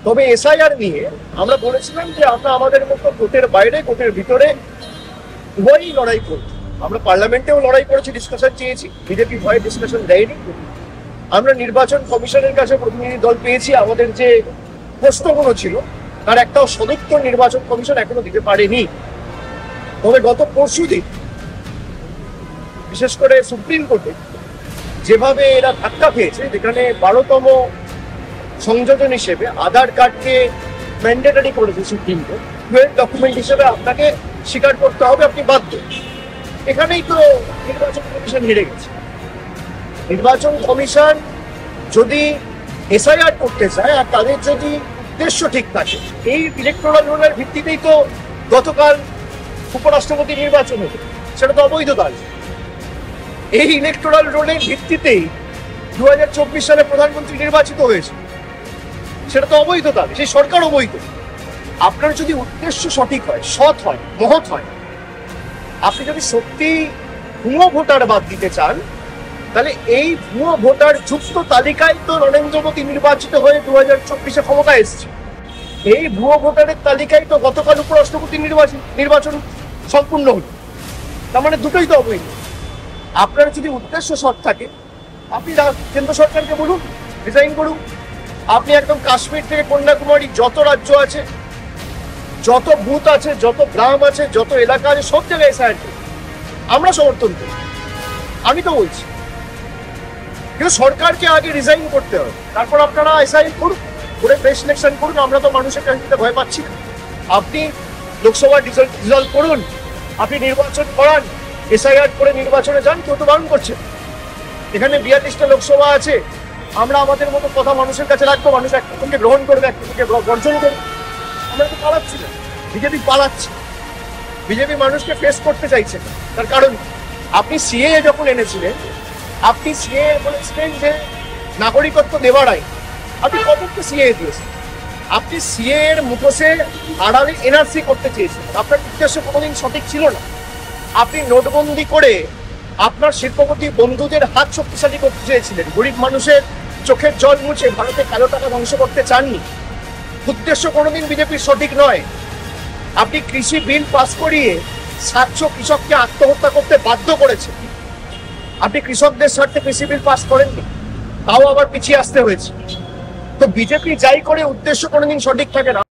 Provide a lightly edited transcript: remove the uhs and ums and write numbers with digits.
তবে এসআইআর নিয়ে আমরা বলেছিলাম যে আমরা আমাদের মতো কোর্টের বাইরে কোর্টের ভিতরে উভয়ই লড়াই করব। আমরা পার্লামেন্টেও লড়াই করেছি, ডিসকাশন চেয়েছি, বিজেপি ভয়ে ডিসকাশন দেয়নি। আমরা নির্বাচন কমিশনের কাছে প্রতিনিধি দল পেয়েছি, আমাদের যে প্রশ্নগুলো ছিল তার একটাও সদুত্তর নির্বাচন কমিশন এখনো দিতে পারেনি। তবে গত পরশুদিন বিশেষ করে সুপ্রিম কোর্টে যেভাবে এরা ধাক্কা খেয়েছে, যেখানে 12তম সংযোজন হিসেবে আধার কার্ডকে ম্যান্ডেটরি করেছে সুপ্রিম কোর্ট, ডকুমেন্ট হিসেবে আপনাকে স্বীকার করতে হবে, আপনি বাধ্য। এখানেই তো নির্বাচন কমিশন হেরে গেছে। নির্বাচন কমিশন যদি এসআইআর করতে চায় আর তাদের যদি উদ্দেশ্য ঠিক থাকে, এই ইলেকটোরাল রোলের ভিত্তিতেই তো গতকাল উপরাষ্ট্রপতি নির্বাচন হলো, সেটা তো অবৈধতা আছে। এই ইলেকটোরাল রোলের ভিত্তিতেই 2024 সালে প্রধানমন্ত্রী নির্বাচিত হয়েছে, সেটা তো অবৈধতা, সেই সরকার অবৈধ। আপনার যদি উদ্দেশ্য সঠিক হয়, সৎ হয়, মহৎ হয়, আপনি যদি সত্যি ভুয়ো ভোটার বাদ দিতে চান, তাহলে এই ভুয়ো ভোটার যুক্ত তালিকায় তো নরেন্দ্র মোদী নির্বাচিত হয়ে 2024-এ ক্ষমতায় এসেছে। এই ভুয়ো ভোটারের তালিকায় তো গতকাল উপরাষ্ট্রপতি নির্বাচন সম্পূর্ণ হল। তার মানে দুটোই তো অবৈধ। আপনার যদি উদ্দেশ্য সৎ থাকে, আপনি কেন্দ্র সরকারকে বলুন রিজাইন করুন। আপনি একদম কাশ্মীর থেকে কন্যাকুমারী যত রাজ্য আছে, যত বুথ আছে, যত গ্রাম আছে, যত এলাকা আছে, সব জায়গায় এসআইআর করুন। আমরা সমর্থন করি, আমি তো বলছি। কিন্তু সরকারকে আগে রিজাইন করতে হবে, তারপর আপনারা এসআইআর করুন, করে ফ্রেশ ইলেকশন করুন। আমরা তো মানুষের কাছে ভয় পাচ্ছি না। আপনি লোকসভা ডিজলভ করুন, আপনি নির্বাচন করান, এসআইআর করে নির্বাচনে যান, কেউ তো বারণ করছে। এখানে 42টা লোকসভা আছে, আমরা আমাদের মতো কথা মানুষের কাছে রাখবো, মানুষ একজনকে গ্রহণ করবে, একজনকে বর্জন করবে। আমরা তো পালাচ্ছি না, বিজেপি পালাচ্ছে। বিজেপি মানুষকে ফেস করতে চাইছে না। তার কারণ আপনি সিএএ যখন এনেছিলেন, আপনি সিএএ বলেছিলেন যে নাগরিকত্ব দেওয়ার আইন, আপনি কতটা সিএএ দিয়েছেন। আপনি সিএএ এর মুখোশে আড়ালে এনআরসি করতে চেয়েছিলেন। আপনার উদ্দেশ্য কোনোদিন সঠিক ছিল না। আপনি নোটবন্দি করে আপনার শিল্পপতি বন্ধুদের হাত শক্তিশালী করতে চেয়েছিলেন। গরিব মানুষের চোখের জল মুছে ভারতে কালো টাকা ধ্বংস করতে চাননি। উদ্দেশ্য কোনোদিন বিজেপির সঠিক নয়। আপনি কৃষি বিল পাস করিয়ে 700 কৃষককে আত্মহত্যা করতে বাধ্য করেছেন। আপনি কৃষকদের স্বার্থে কৃষি বিল পাস করেননি, তাও আবার পিছিয়ে আসতে হয়েছে। তো বিজেপি যাই করে উদ্দেশ্য কোনোদিন সঠিক থাকে না।